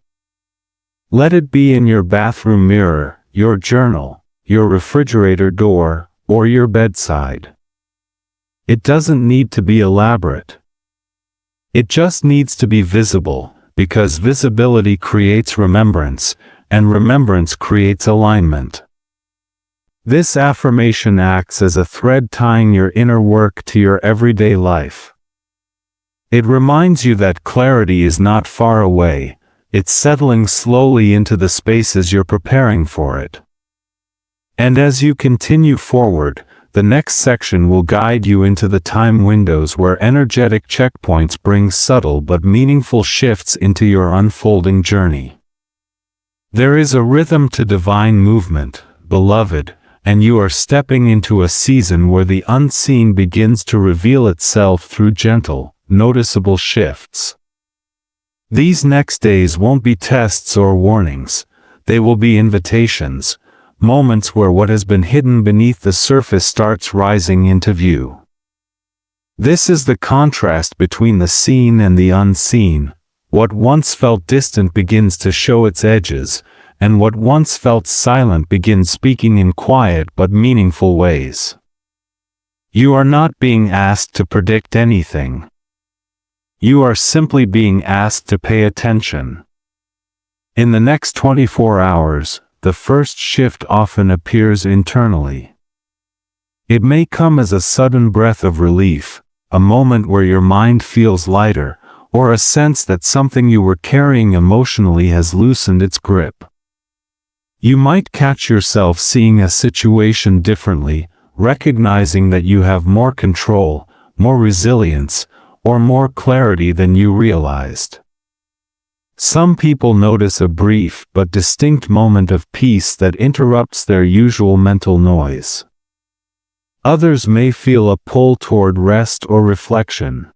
Let it be in your bathroom mirror, your journal, your refrigerator door, or your bedside. It doesn't need to be elaborate. It just needs to be visible, because visibility creates remembrance, and remembrance creates alignment. This affirmation acts as a thread tying your inner work to your everyday life. It reminds you that clarity is not far away, it's settling slowly into the spaces you're preparing for it. And as you continue forward, the next section will guide you into the time windows where energetic checkpoints bring subtle but meaningful shifts into your unfolding journey. There is a rhythm to divine movement, beloved, and you are stepping into a season where the unseen begins to reveal itself through gentle, noticeable shifts. These next days won't be tests or warnings, they will be invitations, moments where what has been hidden beneath the surface starts rising into view. This is the contrast between the seen and the unseen. What once felt distant begins to show its edges, and what once felt silent begins speaking in quiet but meaningful ways. You are not being asked to predict anything. You are simply being asked to pay attention. In the next 24 hours, the first shift often appears internally. It may come as a sudden breath of relief, a moment where your mind feels lighter, or a sense that something you were carrying emotionally has loosened its grip. You might catch yourself seeing a situation differently, recognizing that you have more control, more resilience, or more clarity than you realized. Some people notice a brief but distinct moment of peace that interrupts their usual mental noise. Others may feel a pull toward rest or reflection.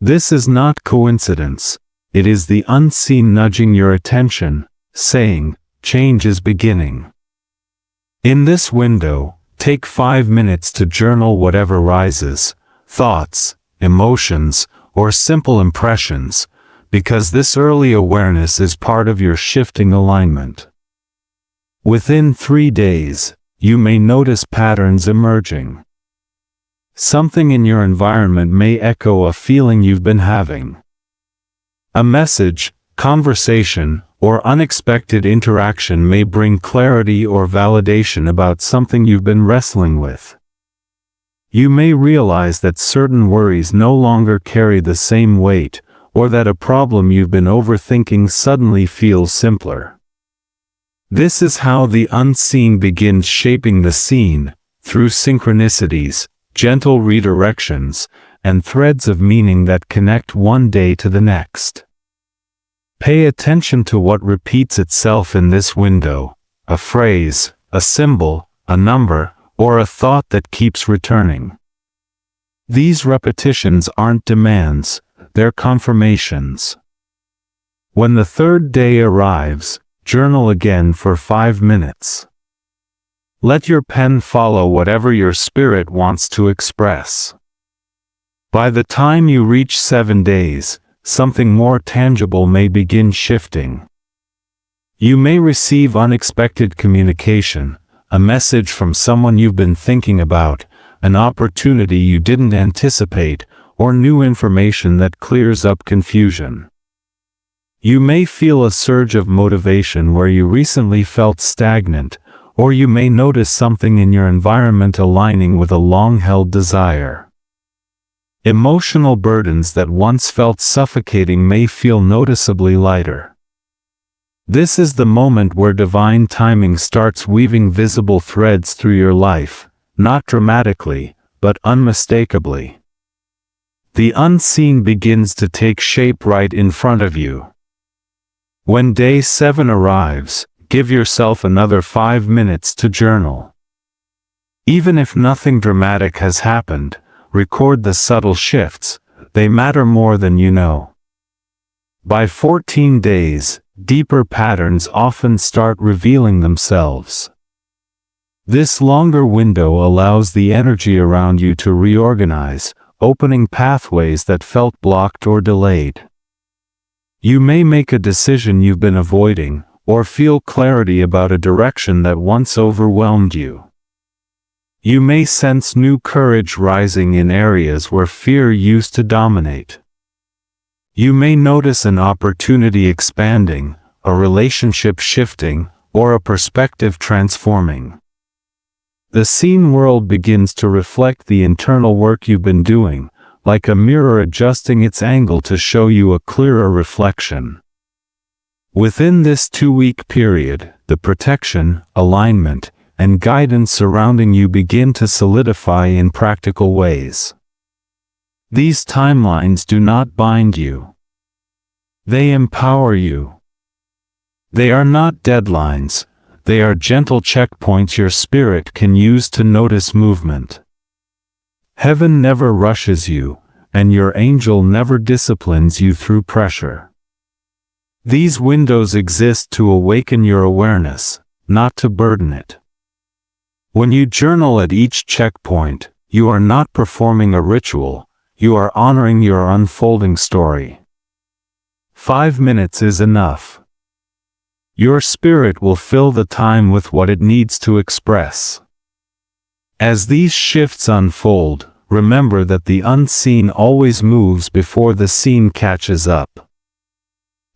This is not coincidence, it is the unseen nudging your attention, saying, "Change is beginning." In this window, take 5 minutes to journal whatever rises, thoughts, emotions, or simple impressions, because this early awareness is part of your shifting alignment. Within 3 days, you may notice patterns emerging. Something in your environment may echo a feeling you've been having. A message, conversation, or unexpected interaction may bring clarity or validation about something you've been wrestling with. You may realize that certain worries no longer carry the same weight, or that a problem you've been overthinking suddenly feels simpler. This is how the unseen begins shaping the seen, through synchronicities, gentle redirections, and threads of meaning that connect one day to the next. Pay attention to what repeats itself in this window, a phrase, a symbol, a number, or a thought that keeps returning. These repetitions aren't demands, they're confirmations. When the third day arrives, journal again for 5 minutes. Let your pen follow whatever your spirit wants to express. By the time you reach 7 days, something more tangible may begin shifting. You may receive unexpected communication, a message from someone you've been thinking about, an opportunity you didn't anticipate, or new information that clears up confusion. You may feel a surge of motivation where you recently felt stagnant, or you may notice something in your environment aligning with a long-held desire. Emotional burdens that once felt suffocating may feel noticeably lighter. This is the moment where divine timing starts weaving visible threads through your life, not dramatically, but unmistakably. The unseen begins to take shape right in front of you. When day 7 arrives, give yourself another 5 minutes to journal. Even if nothing dramatic has happened, record the subtle shifts. They matter more than you know. By 14 days, deeper patterns often start revealing themselves. This longer window allows the energy around you to reorganize, opening pathways that felt blocked or delayed. You may make a decision you've been avoiding, or feel clarity about a direction that once overwhelmed you. You may sense new courage rising in areas where fear used to dominate. You may notice an opportunity expanding, a relationship shifting, or a perspective transforming. The seen world begins to reflect the internal work you've been doing, like a mirror adjusting its angle to show you a clearer reflection. Within this 2-week period, the protection, alignment, and guidance surrounding you begin to solidify in practical ways. These timelines do not bind you. They empower you. They are not deadlines, they are gentle checkpoints your spirit can use to notice movement. Heaven never rushes you, and your angel never disciplines you through pressure. These windows exist to awaken your awareness, not to burden it. When you journal at each checkpoint, you are not performing a ritual, you are honoring your unfolding story. 5 minutes is enough. Your spirit will fill the time with what it needs to express. As these shifts unfold, remember that the unseen always moves before the seen catches up.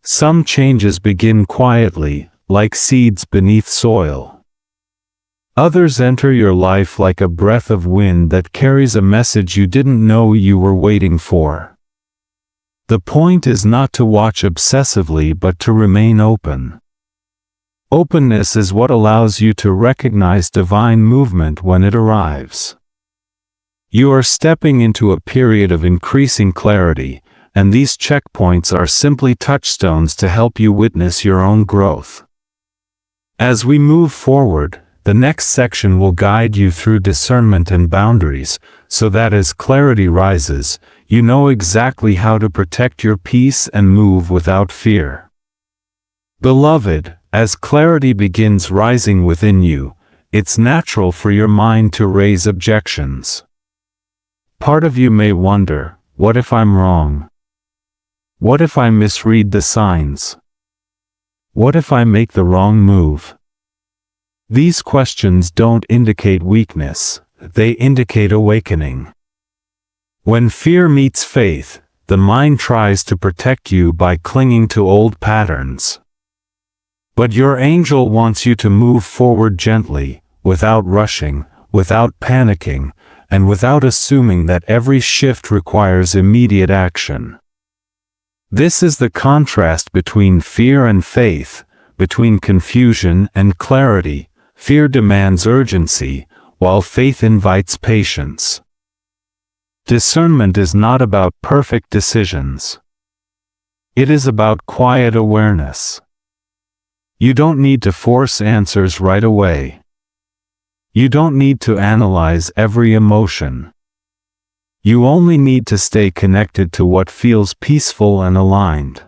Some changes begin quietly, like seeds beneath soil. Others enter your life like a breath of wind that carries a message you didn't know you were waiting for. The point is not to watch obsessively but to remain open. Openness is what allows you to recognize divine movement when it arrives. You are stepping into a period of increasing clarity, and these checkpoints are simply touchstones to help you witness your own growth. As we move forward, the next section will guide you through discernment and boundaries, so that as clarity rises, you know exactly how to protect your peace and move without fear. Beloved, as clarity begins rising within you, it's natural for your mind to raise objections. Part of you may wonder, what if I'm wrong? What if I misread the signs? What if I make the wrong move? These questions don't indicate weakness, they indicate awakening. When fear meets faith, the mind tries to protect you by clinging to old patterns. But your angel wants you to move forward gently, without rushing, without panicking, and without assuming that every shift requires immediate action. This is the contrast between fear and faith, between confusion and clarity. Fear demands urgency, while faith invites patience. Discernment is not about perfect decisions. It is about quiet awareness. You don't need to force answers right away. You don't need to analyze every emotion. You only need to stay connected to what feels peaceful and aligned.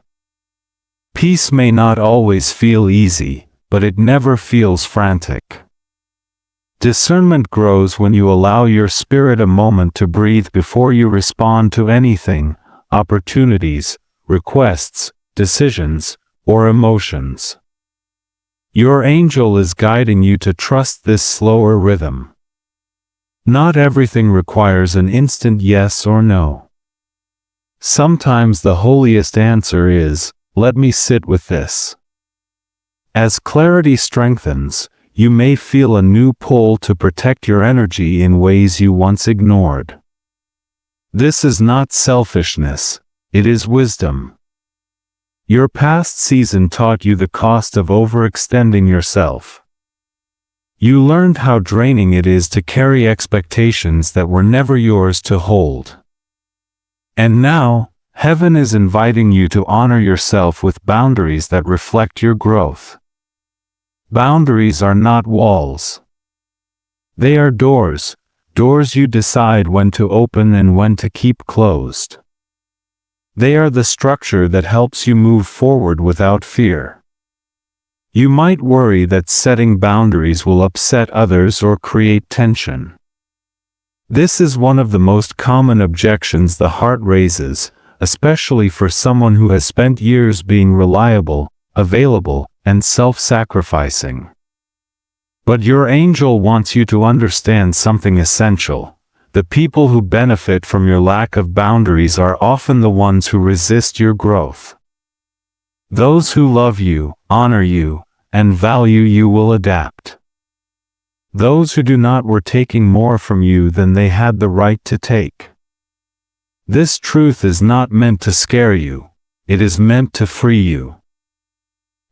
Peace may not always feel easy, but it never feels frantic. Discernment grows when you allow your spirit a moment to breathe before you respond to anything, opportunities, requests, decisions, or emotions. Your angel is guiding you to trust this slower rhythm. Not everything requires an instant yes or no. Sometimes the holiest answer is, "Let me sit with this." As clarity strengthens, you may feel a new pull to protect your energy in ways you once ignored. This is not selfishness, it is wisdom. Your past season taught you the cost of overextending yourself. You learned how draining it is to carry expectations that were never yours to hold. And now, heaven is inviting you to honor yourself with boundaries that reflect your growth. Boundaries are not walls. They are doors, doors you decide when to open and when to keep closed. They are the structure that helps you move forward without fear. You might worry that setting boundaries will upset others or create tension. This is one of the most common objections the heart raises, especially for someone who has spent years being reliable, available, and self-sacrificing. But your angel wants you to understand something essential. The people who benefit from your lack of boundaries are often the ones who resist your growth. Those who love you, honor you, and value you will adapt. Those who do not were taking more from you than they had the right to take. This truth is not meant to scare you, it is meant to free you.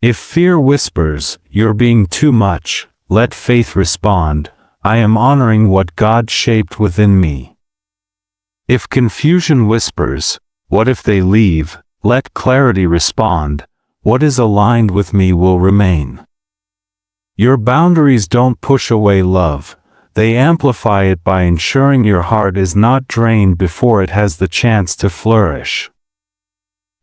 If fear whispers, "You're being too much," let faith respond, "I am honoring what God shaped within me." If confusion whispers, "What if they leave?" let clarity respond, "What is aligned with me will remain." Your boundaries don't push away love, they amplify it by ensuring your heart is not drained before it has the chance to flourish.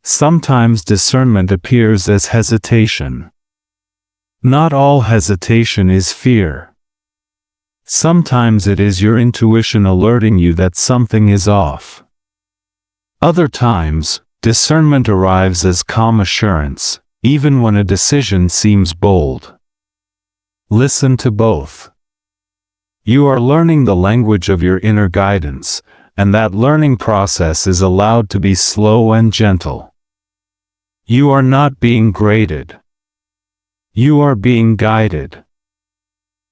Sometimes discernment appears as hesitation. Not all hesitation is fear. Sometimes it is your intuition alerting you that something is off. Other times, discernment arrives as calm assurance, even when a decision seems bold. Listen to both. You are learning the language of your inner guidance, and that learning process is allowed to be slow and gentle. You are not being graded. You are being guided.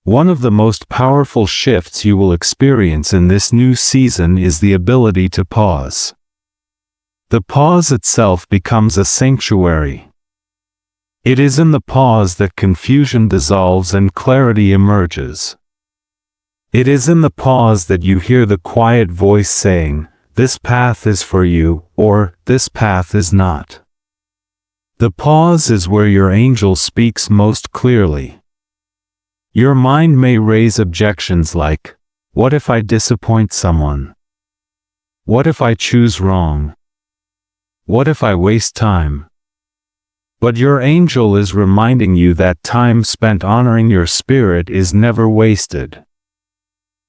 One of the most powerful shifts you will experience in this new season is the ability to pause. The pause itself becomes a sanctuary. It is in the pause that confusion dissolves and clarity emerges. It is in the pause that you hear the quiet voice saying, "This path is for you," or "This path is not." The pause is where your angel speaks most clearly. Your mind may raise objections like, "What if I disappoint someone? What if I choose wrong? What if I waste time?" But your angel is reminding you that time spent honoring your spirit is never wasted.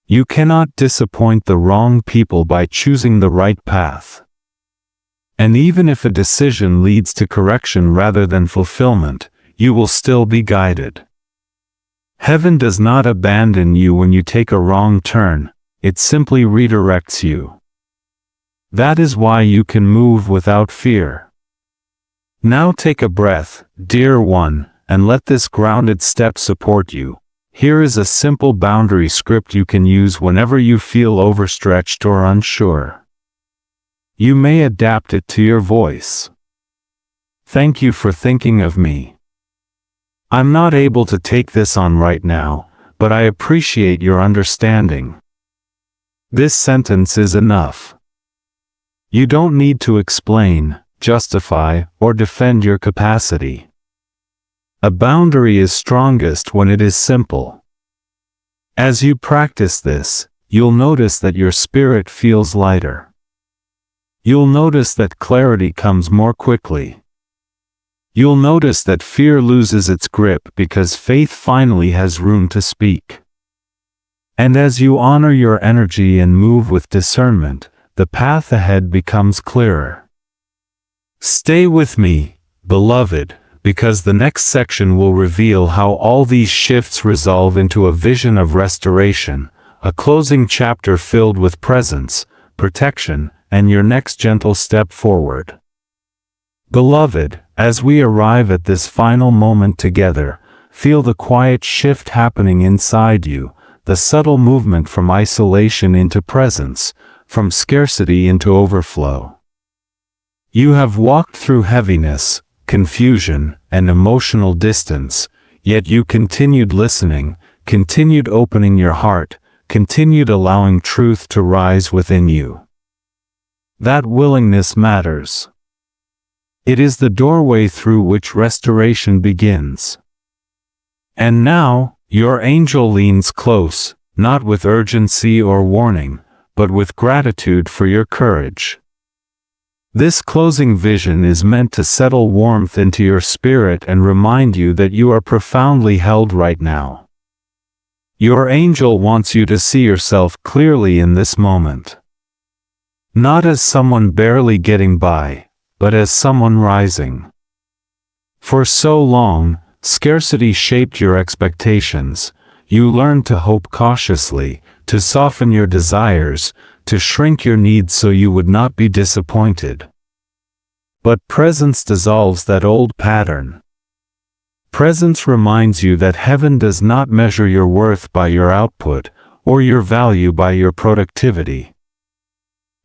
You cannot disappoint the wrong people by choosing the right path. And even if a decision leads to correction rather than fulfillment, you will still be guided. Heaven does not abandon you when you take a wrong turn, it simply redirects you. That is why you can move without fear. Now take a breath, dear one, and let this grounded step support you. Here is a simple boundary script you can use whenever you feel overstretched or unsure. You may adapt it to your voice. Thank you for thinking of me. I'm not able to take this on right now, but I appreciate your understanding. This sentence is enough. You don't need to explain, justify, or defend your capacity. A boundary is strongest when it is simple. As you practice this, you'll notice that your spirit feels lighter. You'll notice that clarity comes more quickly. You'll notice that fear loses its grip because faith finally has room to speak. And as you honor your energy and move with discernment, the path ahead becomes clearer. Stay with me, beloved, because the next section will reveal how all these shifts resolve into a vision of restoration, a closing chapter filled with presence, protection, and your next gentle step forward. Beloved, as we arrive at this final moment together, feel the quiet shift happening inside you, the subtle movement from isolation into presence, from scarcity into overflow. You have walked through heaviness, confusion, and emotional distance, yet you continued listening, continued opening your heart, continued allowing truth to rise within you. That willingness matters. It is the doorway through which restoration begins. And now, your angel leans close, not with urgency or warning, but with gratitude for your courage. This closing vision is meant to settle warmth into your spirit and remind you that you are profoundly held right now. Your angel wants you to see yourself clearly in this moment. Not as someone barely getting by, but as someone rising. For so long, scarcity shaped your expectations. You learned to hope cautiously, to soften your desires, to shrink your needs so you would not be disappointed. But presence dissolves that old pattern. Presence reminds you that heaven does not measure your worth by your output, or your value by your productivity.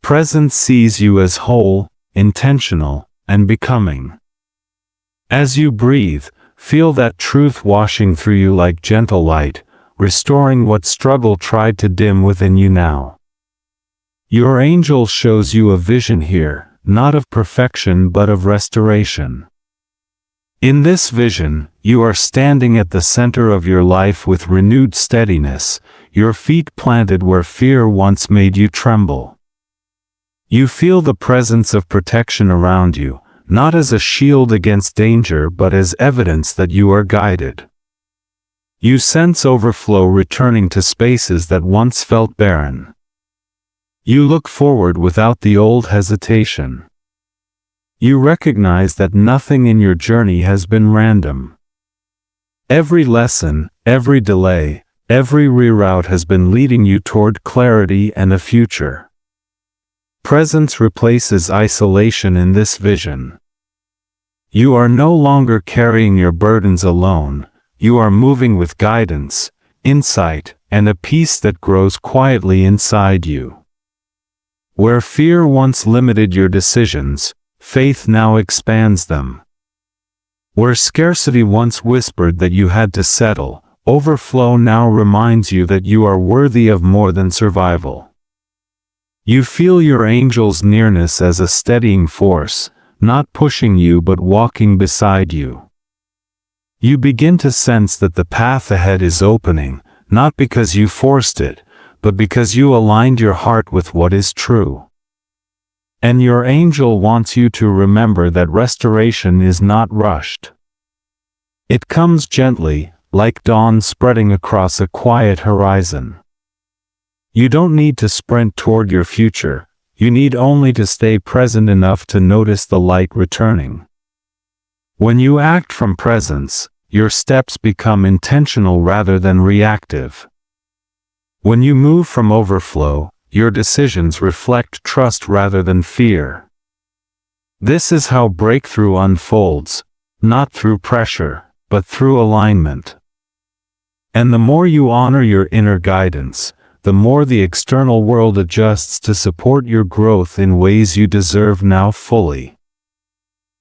Presence sees you as whole, intentional, and becoming. As you breathe, feel that truth washing through you like gentle light, restoring what struggle tried to dim within you now. Your angel shows you a vision here, not of perfection but of restoration. In this vision, you are standing at the center of your life with renewed steadiness, your feet planted where fear once made you tremble. You feel the presence of protection around you, not as a shield against danger but as evidence that you are guided. You sense overflow returning to spaces that once felt barren. You look forward without the old hesitation. You recognize that nothing in your journey has been random. Every lesson, every delay, every reroute has been leading you toward clarity and a future. Presence replaces isolation in this vision. You are no longer carrying your burdens alone, you are moving with guidance, insight, and a peace that grows quietly inside you. Where fear once limited your decisions, faith now expands them. Where scarcity once whispered that you had to settle, overflow now reminds you that you are worthy of more than survival. You feel your angel's nearness as a steadying force, not pushing you but walking beside you. You begin to sense that the path ahead is opening, not because you forced it, but because you aligned your heart with what is true. And your angel wants you to remember that restoration is not rushed. It comes gently, like dawn spreading across a quiet horizon. You don't need to sprint toward your future, you need only to stay present enough to notice the light returning. When you act from presence, your steps become intentional rather than reactive. When you move from overflow, your decisions reflect trust rather than fear. This is how breakthrough unfolds, not through pressure, but through alignment. And the more you honor your inner guidance, the more the external world adjusts to support your growth in ways you deserve now fully.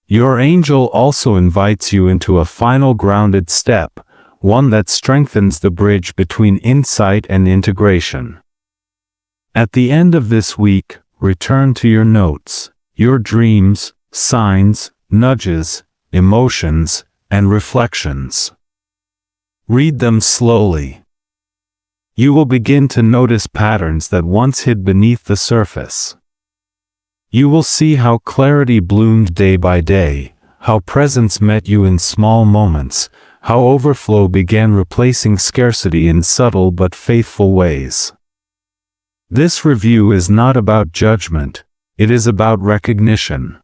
Your angel also invites you into a final grounded step, one that strengthens the bridge between insight and integration. At the end of this week, return to your notes, your dreams, signs, nudges, emotions, and reflections. Read them slowly. You will begin to notice patterns that once hid beneath the surface. You will see how clarity bloomed day by day, how presence met you in small moments, how overflow began replacing scarcity in subtle but faithful ways. This review is not about judgment, it is about recognition.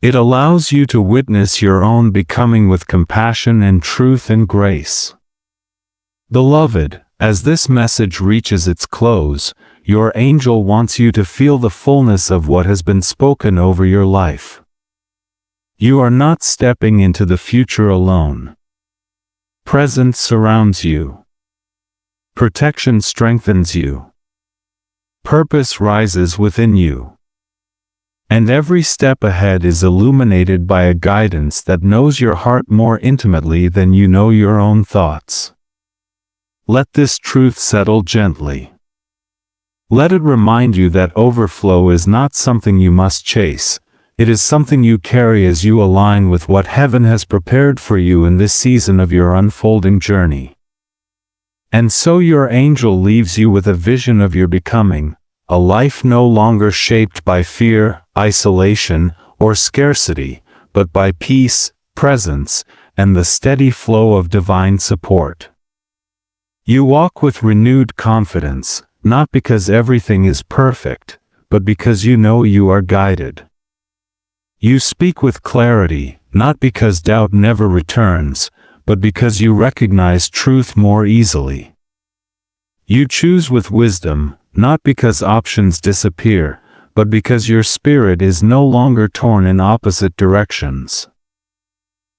It allows you to witness your own becoming with compassion and truth and grace. Beloved, as this message reaches its close, your angel wants you to feel the fullness of what has been spoken over your life. You are not stepping into the future alone. Presence surrounds you. Protection strengthens you. Purpose rises within you. And every step ahead is illuminated by a guidance that knows your heart more intimately than you know your own thoughts. Let this truth settle gently. Let it remind you that overflow is not something you must chase, it is something you carry as you align with what heaven has prepared for you in this season of your unfolding journey. And so your angel leaves you with a vision of your becoming, a life no longer shaped by fear, isolation, or scarcity, but by peace, presence, and the steady flow of divine support. You walk with renewed confidence, not because everything is perfect, but because you know you are guided. You speak with clarity, not because doubt never returns, but because you recognize truth more easily. You choose with wisdom, not because options disappear, but because your spirit is no longer torn in opposite directions.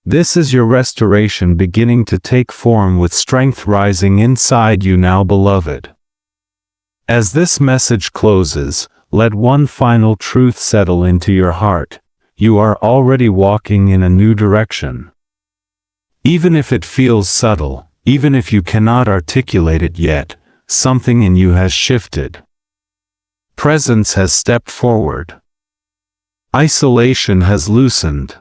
This is your restoration beginning to take form with strength rising inside you now, beloved. As this message closes, let one final truth settle into your heart. You are already walking in a new direction. Even if it feels subtle, even if you cannot articulate it yet, something in you has shifted. Presence has stepped forward. Isolation has loosened.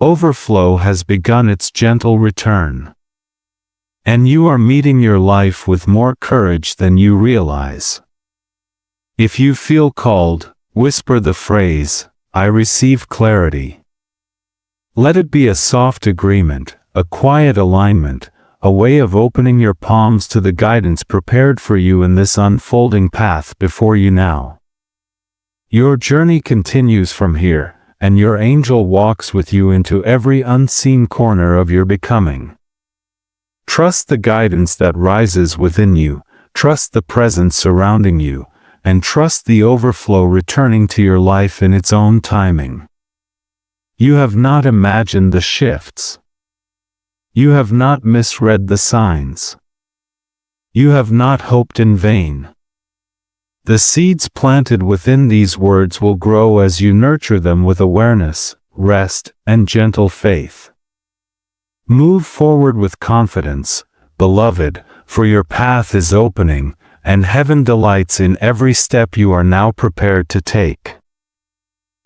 Overflow has begun its gentle return. And you are meeting your life with more courage than you realize. If you feel called, whisper the phrase, "I receive clarity." Let it be a soft agreement, a quiet alignment, a way of opening your palms to the guidance prepared for you in this unfolding path before you now. Your journey continues from here, and your angel walks with you into every unseen corner of your becoming. Trust the guidance that rises within you, trust the presence surrounding you, and trust the overflow returning to your life in its own timing. You have not imagined the shifts. You have not misread the signs. You have not hoped in vain. The seeds planted within these words will grow as you nurture them with awareness, rest, and gentle faith. Move forward with confidence, beloved, for your path is opening, and heaven delights in every step you are now prepared to take.